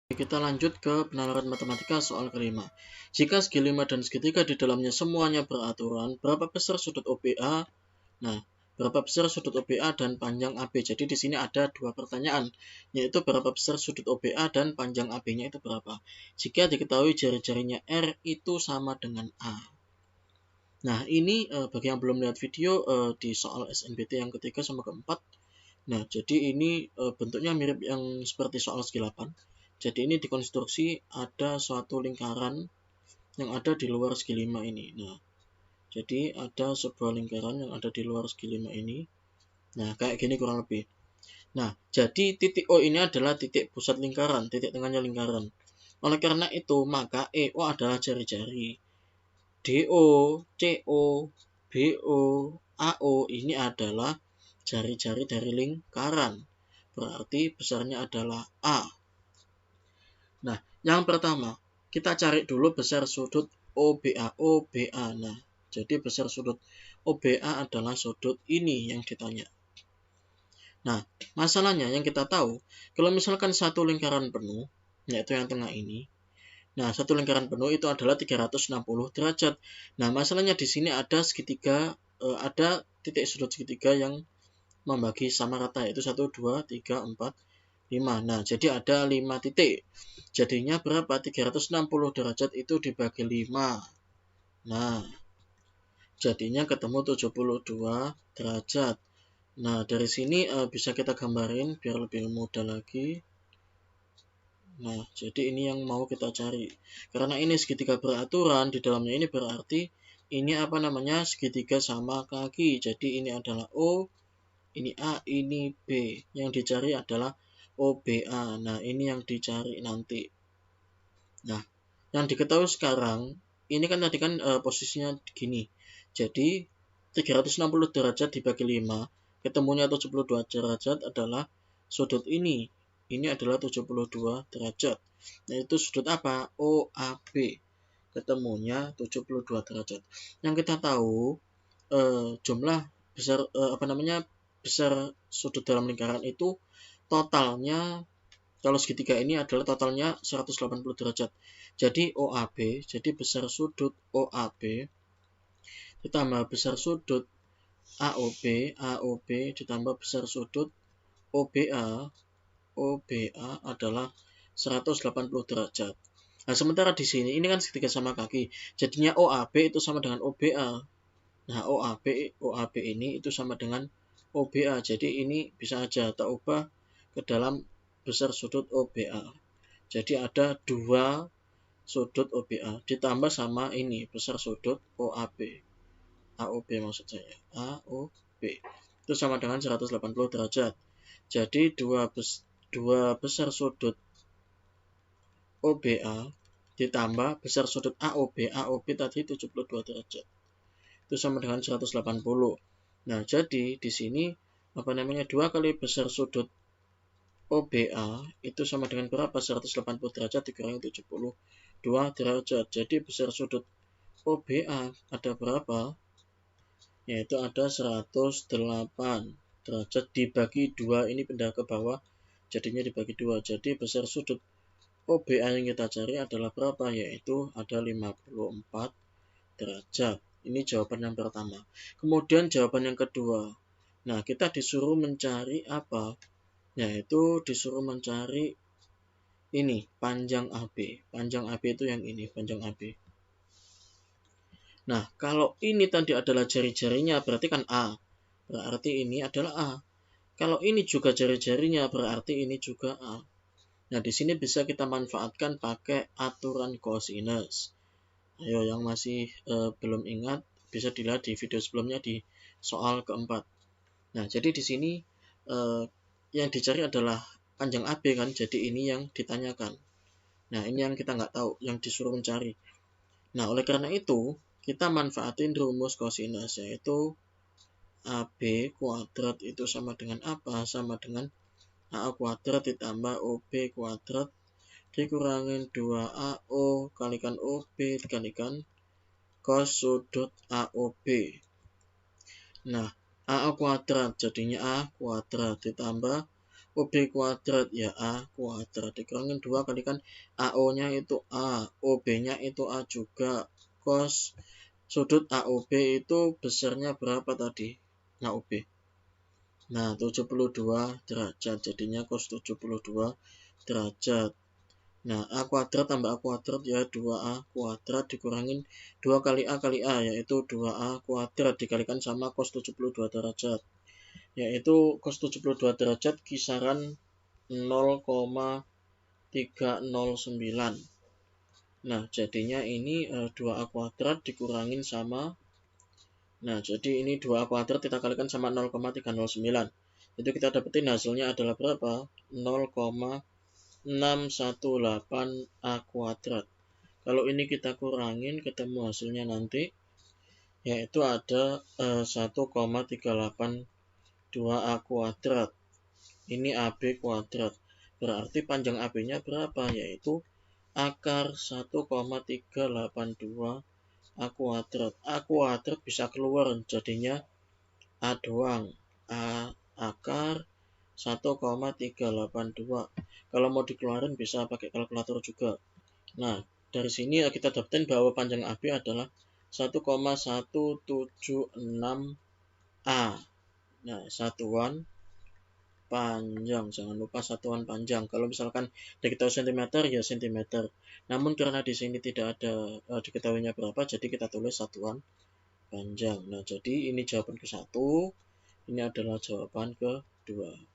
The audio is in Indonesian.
Kita lanjut ke penalaran matematika soal kelima. Jika segi 5 dan segitiga di dalamnya semuanya beraturan, berapa besar sudut OBA? Nah, berapa besar sudut OBA dan panjang AB? Jadi di sini ada dua pertanyaan, yaitu berapa besar sudut OBA dan panjang AB-nya itu berapa? Jika diketahui jari-jarinya R itu sama dengan A. Nah, ini bagi yang belum lihat video di soal SNBT yang ketiga sama keempat. Nah, jadi ini bentuknya mirip yang seperti soal segi 8. Jadi ini dikonstruksi ada suatu lingkaran yang ada di luar segi 5 ini. Nah, jadi ada sebuah lingkaran yang ada di luar segi 5 ini. Nah, kayak gini kurang lebih. Nah, jadi titik O ini adalah titik pusat lingkaran, titik tengahnya lingkaran. Oleh karena itu, maka EO adalah jari-jari. DO, CO, BO, AO ini adalah jari-jari dari lingkaran. Berarti besarnya adalah A. Nah, yang pertama, kita cari dulu besar sudut OBA. OBA. Nah, jadi besar sudut OBA adalah sudut ini yang ditanya. Nah, masalahnya yang kita tahu, kalau misalkan satu lingkaran penuh, yaitu yang tengah ini, nah, satu lingkaran penuh itu adalah 360 derajat. Nah, masalahnya di sini ada segitiga, ada titik sudut segitiga yang membagi sama rata, yaitu 1, 2, 3, 4, 5. Nah, jadi ada 5 titik. Jadinya berapa? 360 derajat itu dibagi 5. Nah, jadinya ketemu 72 derajat. Nah, dari sini bisa kita gambarin biar lebih mudah lagi. Nah, jadi ini yang mau kita cari. Karena ini segitiga beraturan, di dalamnya ini berarti ini apa namanya? Segitiga sama kaki. Jadi ini adalah O, ini A, ini B. Yang dicari adalah OBA. Nah, ini yang dicari nanti. Nah, yang diketahui sekarang, ini kan tadi kan posisinya gini. Jadi, 360 derajat dibagi 5, ketemunya 72 derajat adalah sudut ini. Ini adalah 72 derajat. Yaitu sudut apa? OAB. Ketemunya 72 derajat. Yang kita tahu, jumlah besar besar sudut dalam lingkaran itu totalnya, kalau segitiga ini adalah totalnya 180 derajat. Jadi OAB, jadi besar sudut OAB ditambah besar sudut AOB, AOB ditambah besar sudut OBA, OBA adalah 180 derajat. Nah, sementara di sini ini kan segitiga sama kaki. Jadinya OAB itu sama dengan OBA. Nah, OAB ini itu sama dengan OBA. Jadi ini bisa aja tak ubah ke dalam besar sudut OBA. Jadi ada dua sudut OBA ditambah sama ini besar sudut OAB. AOB maksud saya. AOB. Itu sama dengan 180 derajat. Jadi dua besar sudut OBA ditambah besar sudut AOB. AOB tadi 72 derajat. Itu sama dengan 180. Nah, jadi di sini 2 kali besar sudut OBA itu sama dengan berapa? 180 derajat dikurangi 72 derajat. Jadi besar sudut OBA ada berapa? Yaitu ada 108 derajat dibagi 2. Ini pindah ke bawah, jadinya dibagi 2. Jadi besar sudut OBA yang kita cari adalah berapa? Yaitu ada 54 derajat. Ini jawaban yang pertama. Kemudian jawaban yang kedua. Nah, kita disuruh mencari apa? Yaitu disuruh mencari ini, panjang AB. Panjang AB itu yang ini, panjang AB. Nah, kalau ini tadi adalah jari-jarinya, berarti kan A. Berarti ini adalah A. Kalau ini juga jari-jarinya, berarti ini juga A. Nah, di sini bisa kita manfaatkan pakai aturan cosinus. Ayo, yang masih belum ingat, bisa dilihat di video sebelumnya di soal keempat. Nah, jadi di sini yang dicari adalah panjang AB kan, jadi ini yang ditanyakan. Nah, ini yang kita nggak tahu, yang disuruh mencari. Nah, oleh karena itu, kita manfaatin rumus cosinus, yaitu AB kuadrat itu sama dengan apa? Sama dengan AA kuadrat ditambah OB kuadrat dikurangin 2AO kalikan OB dikalikan cos sudut AOB. Nah, AA kuadrat jadinya A kuadrat ditambah OB kuadrat ya A kuadrat dikurangin 2 kali kan AO-nya itu A, OB-nya itu A juga. Cos sudut AOB itu besarnya berapa tadi? AOB. Nah, 72 derajat. Jadinya cos 72 derajat. Nah, A kuadrat tambah A kuadrat ya 2A kuadrat dikurangin 2 kali A kali A yaitu 2A kuadrat dikalikan sama cos 72 derajat. Yaitu cos 72 derajat kisaran 0,309. Nah, jadinya ini 2A kuadrat dikurangin sama, nah jadi ini 2A kuadrat kita kalikan sama 0,309. Itu kita dapetin hasilnya adalah berapa? 0,618A kuadrat. Kalau ini kita kurangin ketemu hasilnya nanti, yaitu ada 1,382A kuadrat. Ini AB kuadrat. Berarti panjang AB-nya berapa? Yaitu akar 1,382 A kuadrat. A kuadrat bisa keluar jadinya A doang. A akar 1,382. Kalau mau dikeluarin bisa pakai kalkulator juga. Nah, dari sini kita dapetin bahwa panjang AB adalah 1,176A. Nah, satuan panjang, jangan lupa satuan panjang. Kalau misalkan diketahui cm ya cm. Namun karena di sini tidak ada diketahuinya berapa, jadi kita tulis satuan panjang. Nah, jadi ini jawaban ke-1, ini adalah jawaban ke-2.